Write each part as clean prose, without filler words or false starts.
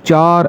4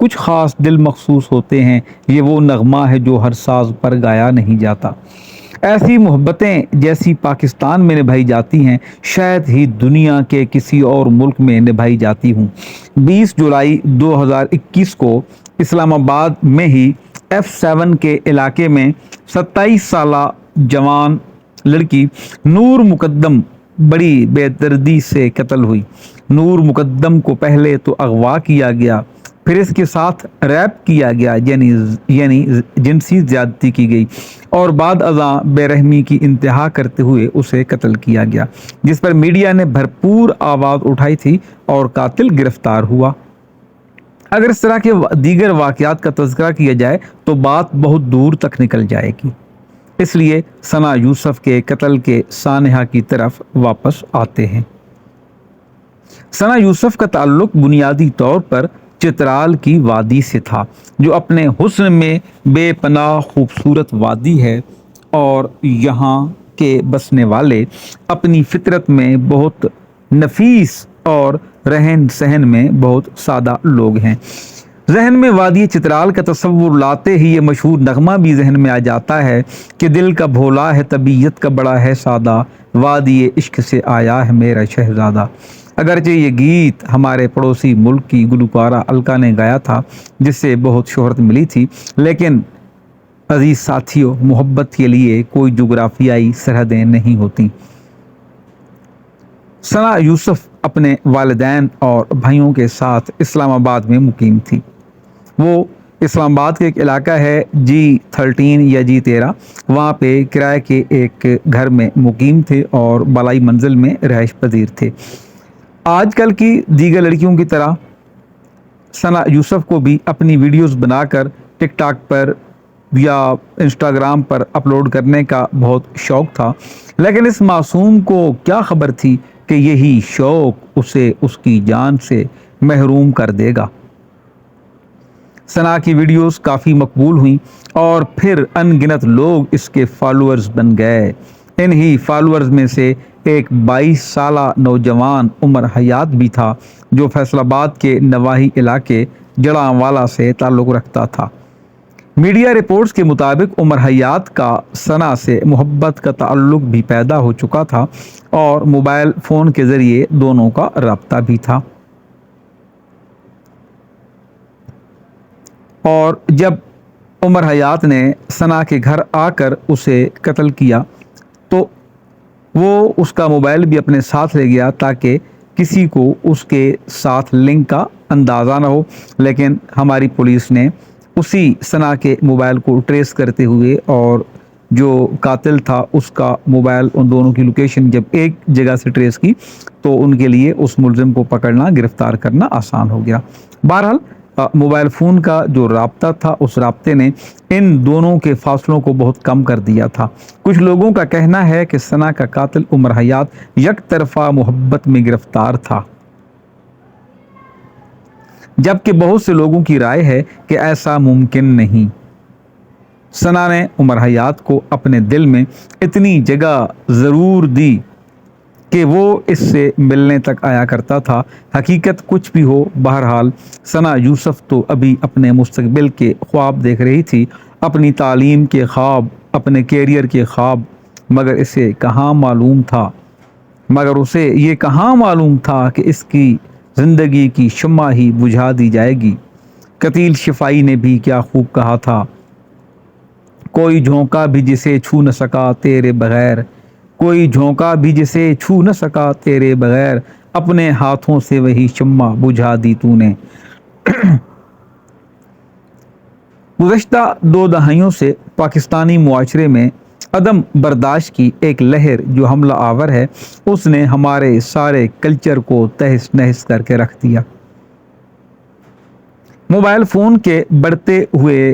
کچھ خاص دل مخصوص ہوتے ہیں، یہ وہ نغمہ ہے جو ہر ساز پر گایا نہیں جاتا۔ ایسی محبتیں جیسی پاکستان میں نبھائی جاتی ہیں شاید ہی دنیا کے کسی اور ملک میں نبھائی جاتی ہوں۔ 20 جولائی 2021 کو اسلام آباد میں ہی F7 کے علاقے میں 27 سالہ جوان لڑکی نور مقدم بڑی بے دردی سے قتل ہوئی۔ نور مقدم کو پہلے تو اغوا کیا گیا، پھر اس کے ساتھ ریپ کیا گیا، یعنی جنسی زیادتی کی گئی، اور بعد ازاں بے رحمی کی انتہا کرتے ہوئے اسے قتل کیا گیا، جس پر میڈیا نے بھرپور آواز اٹھائی تھی اور قاتل گرفتار ہوا۔ اگر اس طرح کے دیگر واقعات کا تذکرہ کیا جائے تو بات بہت دور تک نکل جائے گی، اس لیے ثنا یوسف کے قتل کے سانحہ کی طرف واپس آتے ہیں۔ ثنا یوسف کا تعلق بنیادی طور پر چترال کی وادی سے تھا، جو اپنے حسن میں بے پناہ خوبصورت وادی ہے، اور یہاں کے بسنے والے اپنی فطرت میں بہت نفیس اور رہن سہن میں بہت سادہ لوگ ہیں۔ ذہن میں وادی چترال کا تصور لاتے ہی یہ مشہور نغمہ بھی ذہن میں آ جاتا ہے کہ دل کا بھولا ہے طبیعت کا بڑا ہے سادہ، وادی عشق سے آیا ہے میرا شہزادہ۔ اگرچہ یہ گیت ہمارے پڑوسی ملک کی گلوکارہ الکا نے گایا تھا، جس سے بہت شہرت ملی تھی، لیکن عزیز ساتھیوں، محبت کے لیے کوئی جغرافیائی سرحدیں نہیں ہوتی۔ ثنا یوسف اپنے والدین اور بھائیوں کے ساتھ اسلام آباد میں مقیم تھی۔ وہ اسلام آباد کے ایک علاقہ ہے G13 یا G13، وہاں پہ کرائے کے ایک گھر میں مقیم تھے اور بالائی منزل میں رہائش پذیر تھے۔ آج کل کی دیگر لڑکیوں کی طرح ثنا یوسف کو بھی اپنی ویڈیوز بنا کر ٹک ٹاک پر یا انسٹاگرام پر اپلوڈ کرنے کا بہت شوق تھا، لیکن اس معصوم کو کیا خبر تھی کہ یہی شوق اسے اس کی جان سے محروم کر دے گا۔ ثنا کی ویڈیوز کافی مقبول ہوئیں اور پھر ان گنت لوگ اس کے فالوورز بن گئے۔ انہی فالوورز میں سے ایک 22 سالہ نوجوان عمر حیات بھی تھا، جو فیصل آباد کے نواحی علاقے جڑانوالا سے تعلق رکھتا تھا۔ میڈیا رپورٹس کے مطابق عمر حیات کا ثنا سے محبت کا تعلق بھی پیدا ہو چکا تھا اور موبائل فون کے ذریعے دونوں کا رابطہ بھی تھا۔ اور جب عمر حیات نے ثنا کے گھر آ کر اسے قتل کیا تو وہ اس کا موبائل بھی اپنے ساتھ لے گیا تاکہ کسی کو اس کے ساتھ لنک کا اندازہ نہ ہو، لیکن ہماری پولیس نے اسی ثنا کے موبائل کو ٹریس کرتے ہوئے اور جو قاتل تھا اس کا موبائل، ان دونوں کی لوکیشن جب ایک جگہ سے ٹریس کی تو ان کے لیے اس ملزم کو پکڑنا، گرفتار کرنا آسان ہو گیا۔ بہرحال موبائل فون کا جو رابطہ تھا، اس رابطے نے ان دونوں کے فاصلوں کو بہت کم کر دیا تھا۔ کچھ لوگوں کا کہنا ہے کہ ثنا کا قاتل عمر حیات یک طرفہ محبت میں گرفتار تھا، جبکہ بہت سے لوگوں کی رائے ہے کہ ایسا ممکن نہیں۔ ثنا نے عمر حیات کو اپنے دل میں اتنی جگہ ضرور دی کہ وہ اس سے ملنے تک آیا کرتا تھا۔ حقیقت کچھ بھی ہو، بہرحال ثنا یوسف تو ابھی اپنے مستقبل کے خواب دیکھ رہی تھی، اپنی تعلیم کے خواب، اپنے کیریئر کے خواب، مگر اسے یہ کہاں معلوم تھا کہ اس کی زندگی کی شمع ہی بجھا دی جائے گی۔ قتیل شفائی نے بھی کیا خوب کہا تھا، کوئی جھونکا بھی جسے چھو نہ سکا تیرے بغیر، کوئی جھونکا بھی جسے چھو نہ سکا تیرے بغیر، اپنے ہاتھوں سے وہی شمع بجھا دی تو نے۔ گزشتہ 2 دہائیوں سے پاکستانی معاشرے میں عدم برداشت کی ایک لہر جو حملہ آور ہے، اس نے ہمارے سارے کلچر کو تہس نہس کر کے رکھ دیا۔ موبائل فون کے بڑھتے ہوئے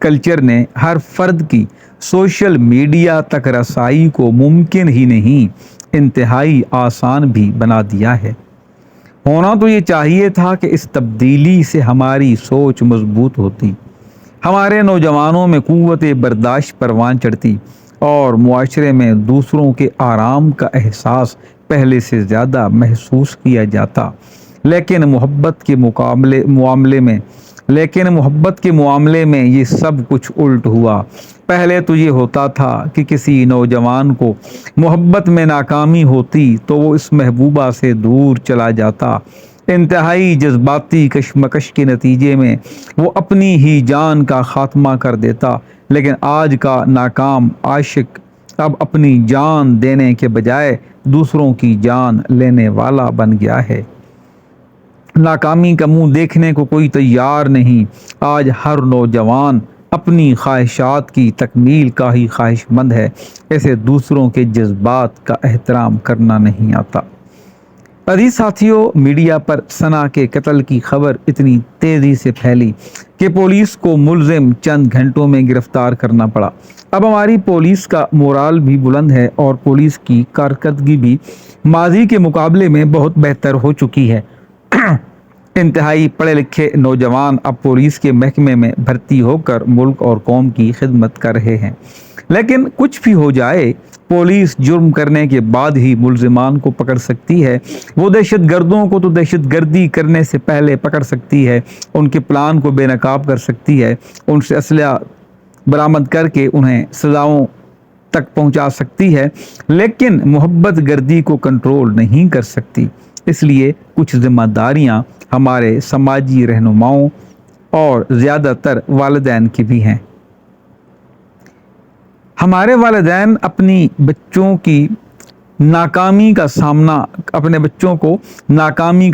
کلچر نے ہر فرد کی سوشل میڈیا تک رسائی کو ممکن ہی نہیں، انتہائی آسان بھی بنا دیا ہے۔ ہونا تو یہ چاہیے تھا کہ اس تبدیلی سے ہماری سوچ مضبوط ہوتی، ہمارے نوجوانوں میں قوت برداشت پروان چڑھتی اور معاشرے میں دوسروں کے آرام کا احساس پہلے سے زیادہ محسوس کیا جاتا، لیکن محبت کے معاملے میں لیکن محبت کے معاملے میں یہ سب کچھ الٹ ہوا۔ پہلے تو یہ ہوتا تھا کہ کسی نوجوان کو محبت میں ناکامی ہوتی تو وہ اس محبوبہ سے دور چلا جاتا، انتہائی جذباتی کشمکش کے نتیجے میں وہ اپنی ہی جان کا خاتمہ کر دیتا۔ لیکن آج کا ناکام عاشق اب اپنی جان دینے کے بجائے دوسروں کی جان لینے والا بن گیا ہے۔ ناکامی کا منہ دیکھنے کو کوئی تیار نہیں۔ آج ہر نوجوان اپنی خواہشات کی تکمیل کا ہی خواہش مند ہے، اسے دوسروں کے جذبات کا احترام کرنا نہیں آتا۔ عزیز ساتھیوں، میڈیا پر ثنا کے قتل کی خبر اتنی تیزی سے پھیلی کہ پولیس کو ملزم چند گھنٹوں میں گرفتار کرنا پڑا۔ اب ہماری پولیس کا مورال بھی بلند ہے اور پولیس کی کارکردگی بھی ماضی کے مقابلے میں بہت بہتر ہو چکی ہے۔ انتہائی پڑھے لکھے نوجوان اب پولیس کے محکمے میں بھرتی ہو کر ملک اور قوم کی خدمت کر رہے ہیں۔ لیکن کچھ بھی ہو جائے، پولیس جرم کرنے کے بعد ہی ملزمان کو پکڑ سکتی ہے۔ وہ دہشت گردوں کو تو دہشت گردی کرنے سے پہلے پکڑ سکتی ہے، ان کے پلان کو بے نقاب کر سکتی ہے، ان سے اسلحہ برآمد کر کے انہیں سزاؤں تک پہنچا سکتی ہے، لیکن محبت گردی کو کنٹرول نہیں کر سکتی۔ اس لیے کچھ ذمہ داریاں ہمارے سماجی رہنماؤں اور زیادہ تر والدین کی بھی ہیں۔ ہمارے والدین اپنے بچوں کو ناکامی کا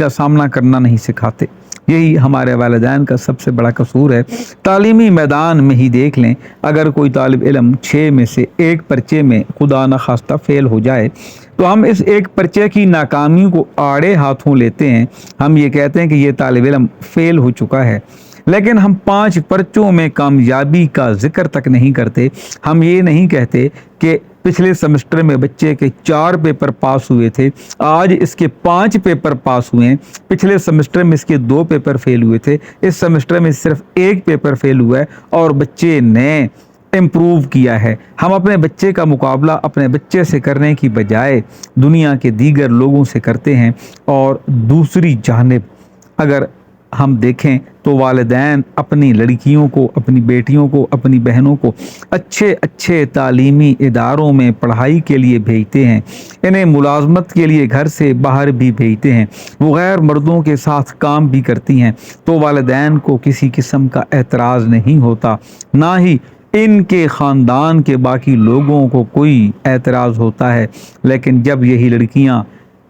سامنا کرنا نہیں سکھاتے۔ یہی ہمارے والدین کا سب سے بڑا قصور ہے۔ تعلیمی میدان میں ہی دیکھ لیں، اگر کوئی طالب علم 6 میں سے ایک پرچے میں خدا نخواستہ فیل ہو جائے تو ہم اس ایک پرچے کی ناکامی کو آڑے ہاتھوں لیتے ہیں۔ ہم یہ کہتے ہیں کہ یہ طالب علم فیل ہو چکا ہے، لیکن ہم 5 پرچوں میں کامیابی کا ذکر تک نہیں کرتے۔ ہم یہ نہیں کہتے کہ پچھلے سمسٹر میں بچے کے 4 پیپر پاس ہوئے تھے، آج اس کے 5 پیپر پاس ہوئے ہیں۔ پچھلے سمسٹر میں اس کے 2 پیپر فیل ہوئے تھے، اس سمسٹر میں صرف 1 پیپر فیل ہوا ہے اور بچے نے امپروو کیا ہے۔ ہم اپنے بچے کا مقابلہ اپنے بچے سے کرنے کی بجائے دنیا کے دیگر لوگوں سے کرتے ہیں۔ اور دوسری جانب اگر ہم دیکھیں تو والدین اپنی لڑکیوں کو، اپنی بیٹیوں کو، اپنی بہنوں کو اچھے تعلیمی اداروں میں پڑھائی کے لیے بھیجتے ہیں، انہیں ملازمت کے لیے گھر سے باہر بھی بھیجتے ہیں، وہ غیر مردوں کے ساتھ کام بھی کرتی ہیں، تو والدین کو کسی قسم کا اعتراض نہیں ہوتا، نہ ہی ان کے خاندان کے باقی لوگوں کو کوئی اعتراض ہوتا ہے۔ لیکن جب یہی لڑکیاں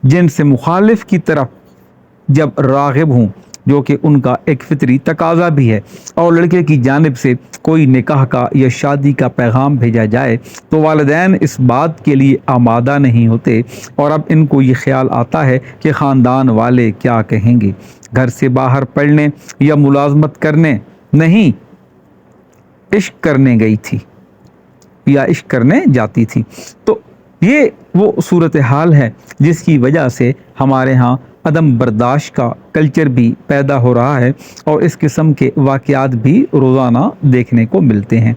جن سے مخالف کی طرف جب راغب ہوں، جو کہ ان کا ایک فطری تقاضا بھی ہے، اور لڑکے کی جانب سے کوئی نکاح کا یا شادی کا پیغام بھیجا جائے تو والدین اس بات کے لیے آمادہ نہیں ہوتے، اور اب ان کو یہ خیال آتا ہے کہ خاندان والے کیا کہیں گے۔ گھر سے باہر پڑھنے یا ملازمت کرنے نہیں، عشق کرنے گئی تھی یا عشق کرنے جاتی تھی۔ تو یہ وہ صورتحال ہے جس کی وجہ سے ہمارے ہاں عدم برداشت کا کلچر بھی پیدا ہو رہا ہے، اور اس قسم کے واقعات بھی روزانہ دیکھنے کو ملتے ہیں۔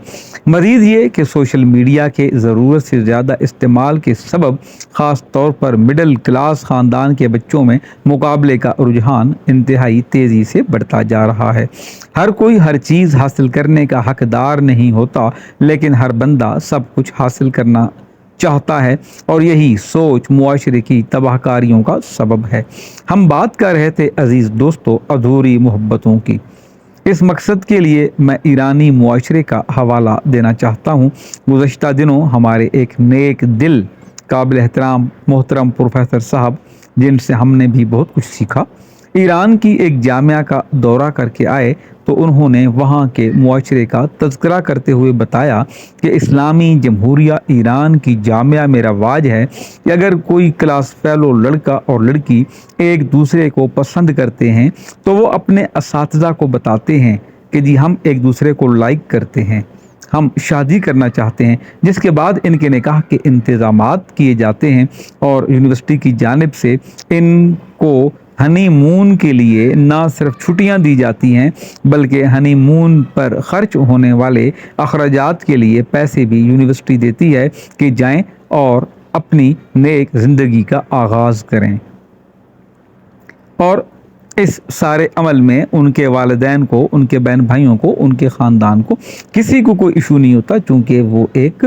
مزید یہ کہ سوشل میڈیا کے ضرورت سے زیادہ استعمال کے سبب خاص طور پر مڈل کلاس خاندان کے بچوں میں مقابلے کا رجحان انتہائی تیزی سے بڑھتا جا رہا ہے۔ ہر کوئی ہر چیز حاصل کرنے کا حقدار نہیں ہوتا، لیکن ہر بندہ سب کچھ حاصل کرنا چاہتا ہے، اور یہی سوچ معاشرے کی تباہ کاریوں کا سبب ہے۔ ہم بات کر رہے تھے عزیز دوستو ادھوری محبتوں کی۔ اس مقصد کے لیے میں ایرانی معاشرے کا حوالہ دینا چاہتا ہوں۔ گزشتہ دنوں ہمارے ایک نیک دل قابل احترام محترم پروفیسر صاحب، جن سے ہم نے بھی بہت کچھ سیکھا، ایران کی ایک جامعہ کا دورہ کر کے آئے تو انہوں نے وہاں کے معاشرے کا تذکرہ کرتے ہوئے بتایا کہ اسلامی جمہوریہ ایران کی جامعہ میں رواج ہے کہ اگر کوئی کلاس فیلو لڑکا اور لڑکی ایک دوسرے کو پسند کرتے ہیں تو وہ اپنے اساتذہ کو بتاتے ہیں کہ جی ہم ایک دوسرے کو لائک کرتے ہیں، ہم شادی کرنا چاہتے ہیں، جس کے بعد ان کے نکاح کے انتظامات کیے جاتے ہیں، اور یونیورسٹی کی جانب سے ان کو ہنی مون کے لیے نہ صرف چھٹیاں دی جاتی ہیں بلکہ ہنی مون پر خرچ ہونے والے اخراجات کے لیے پیسے بھی یونیورسٹی دیتی ہے کہ جائیں اور اپنی نیک زندگی کا آغاز کریں۔ اور اس سارے عمل میں ان کے والدین کو، ان کے بہن بھائیوں کو، ان کے خاندان کو کسی کو کوئی ایشو نہیں ہوتا، چونکہ وہ ایک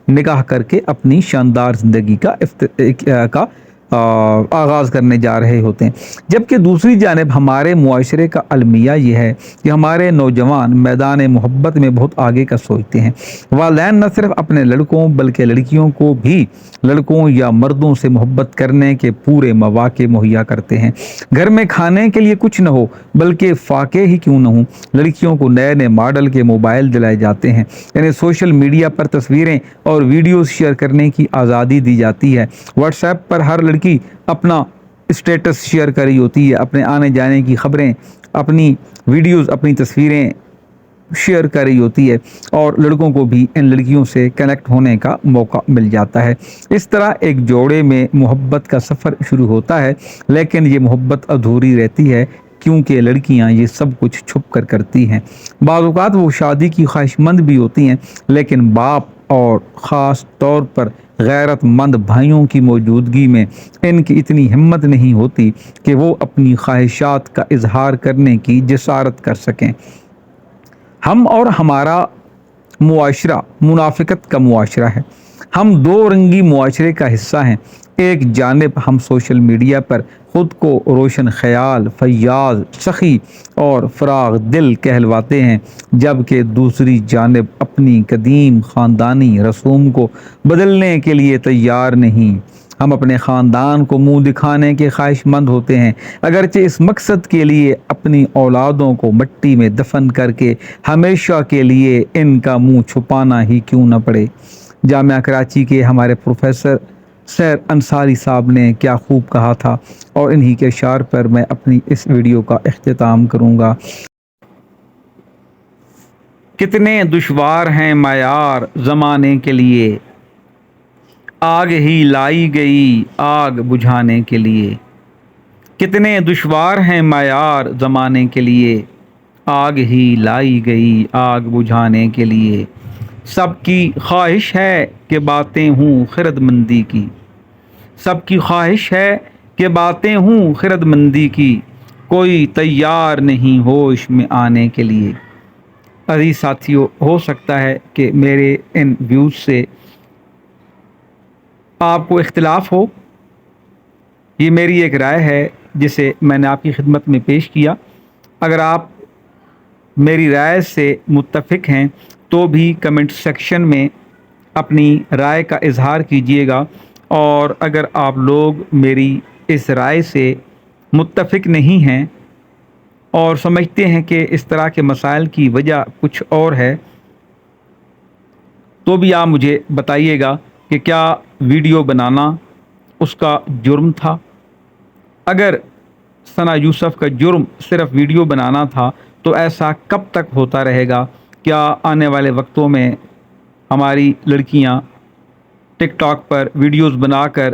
نکاح کر کے اپنی شاندار زندگی کا آغاز کرنے جا رہے ہوتے ہیں۔ جبکہ دوسری جانب ہمارے معاشرے کا المیہ یہ ہے کہ ہمارے نوجوان میدان محبت میں بہت آگے کا سوچتے ہیں۔ والدین نہ صرف اپنے لڑکوں بلکہ لڑکیوں کو بھی لڑکوں یا مردوں سے محبت کرنے کے پورے مواقع مہیا کرتے ہیں۔ گھر میں کھانے کے لیے کچھ نہ ہو بلکہ فاقے ہی کیوں نہ ہوں، لڑکیوں کو نئے نئے ماڈل کے موبائل دلائے جاتے ہیں، یعنی سوشل میڈیا پر تصویریں اور ویڈیوز شیئر کرنے کی آزادی دی جاتی ہے۔ واٹس ایپ پر ہر لڑکی اپنا اسٹیٹس شیئر کر رہی ہوتی ہے، اپنے آنے جانے کی خبریں، اپنی ویڈیوز، اپنی تصویریں شیئر کر رہی ہوتی ہے، اور لڑکوں کو بھی ان لڑکیوں سے کنیکٹ ہونے کا موقع مل جاتا ہے۔ اس طرح ایک جوڑے میں محبت کا سفر شروع ہوتا ہے، لیکن یہ محبت ادھوری رہتی ہے کیونکہ لڑکیاں یہ سب کچھ چھپ کر کرتی ہیں۔ بعض اوقات وہ شادی کی خواہش مند بھی ہوتی ہیں، لیکن باپ اور خاص طور پر غیرت مند بھائیوں کی موجودگی میں ان کی اتنی ہمت نہیں ہوتی کہ وہ اپنی خواہشات کا اظہار کرنے کی جسارت کر سکیں۔ ہم اور ہمارا معاشرہ منافقت کا معاشرہ ہے۔ ہم دو رنگی معاشرے کا حصہ ہیں۔ ایک جانب ہم سوشل میڈیا پر خود کو روشن خیال، فیاض، سخی اور فراغ دل کہلواتے ہیں، جبکہ دوسری جانب اپنی قدیم خاندانی رسوم کو بدلنے کے لیے تیار نہیں۔ ہم اپنے خاندان کو منہ دکھانے کے خواہش مند ہوتے ہیں، اگرچہ اس مقصد کے لیے اپنی اولادوں کو مٹی میں دفن کر کے ہمیشہ کے لیے ان کا منہ چھپانا ہی کیوں نہ پڑے۔ جامعہ کراچی کے ہمارے پروفیسر سیر انصاری صاحب نے کیا خوب کہا تھا، اور انہی کے اشعار پر میں اپنی اس ویڈیو کا اختتام کروں گا۔ کتنے دشوار ہیں معیار زمانے کے لیے، آگ ہی لائی گئی آگ بجھانے کے لیے۔ کتنے دشوار ہیں معیار زمانے کے لیے، آگ ہی لائی گئی آگ بجھانے کے لیے۔ سب کی خواہش ہے کہ باتیں ہوں خرد مندی کی، سب کی خواہش ہے کہ باتیں ہوں خرد مندی کی، کوئی تیار نہیں ہوش میں آنے کے لیے۔ عزیز ساتھیو، ہو سکتا ہے کہ میرے ان ویوز سے آپ کو اختلاف ہو، یہ میری ایک رائے ہے جسے میں نے آپ کی خدمت میں پیش کیا۔ اگر آپ میری رائے سے متفق ہیں تو بھی کمنٹ سیکشن میں اپنی رائے کا اظہار کیجیے گا، اور اگر آپ لوگ میری اس رائے سے متفق نہیں ہیں اور سمجھتے ہیں کہ اس طرح کے مسائل کی وجہ کچھ اور ہے، تو بھی آپ مجھے بتائیے گا کہ کیا ویڈیو بنانا اس کا جرم تھا۔ اگر ثنا یوسف کا جرم صرف ویڈیو بنانا تھا تو ایسا کب تک ہوتا رہے گا؟ کیا آنے والے وقتوں میں ہماری لڑکیاں ٹک ٹاک پر ویڈیوز بنا کر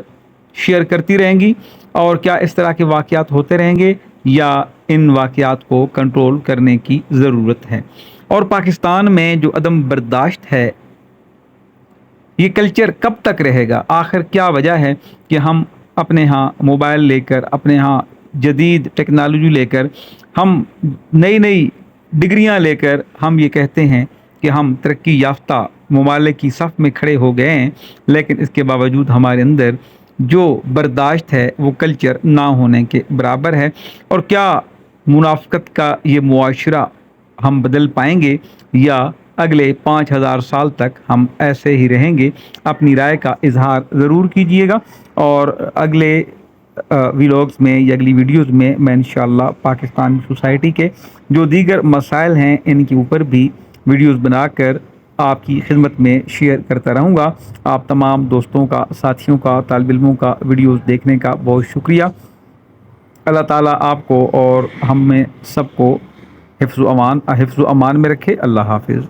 شیئر کرتی رہیں گی، اور کیا اس طرح کے واقعات ہوتے رہیں گے، یا ان واقعات کو کنٹرول کرنے کی ضرورت ہے؟ اور پاکستان میں جو عدم برداشت ہے، یہ کلچر کب تک رہے گا؟ آخر کیا وجہ ہے کہ ہم اپنے ہاں موبائل لے کر، اپنے ہاں جدید ٹیکنالوجی لے کر، ہم نئی نئی ڈگریاں لے کر ہم یہ کہتے ہیں کہ ہم ترقی یافتہ ممالک کی صف میں کھڑے ہو گئے ہیں، لیکن اس کے باوجود ہمارے اندر جو برداشت ہے وہ کلچر نہ ہونے کے برابر ہے؟ اور کیا منافقت کا یہ معاشرہ ہم بدل پائیں گے، یا اگلے 5000 سال تک ہم ایسے ہی رہیں گے؟ اپنی رائے کا اظہار ضرور کیجیے گا، اور اگلے ویلاگز میں یا اگلی ویڈیوز میں انشاءاللہ پاکستان سوسائٹی کے جو دیگر مسائل ہیں ان کے اوپر بھی ویڈیوز بنا کر آپ کی خدمت میں شیئر کرتا رہوں گا۔ آپ تمام دوستوں کا، ساتھیوں کا، طالب علموں کا ویڈیوز دیکھنے کا بہت شکریہ۔ اللہ تعالیٰ آپ کو اور ہم میں سب کو حفظ و امان میں رکھے۔ اللہ حافظ۔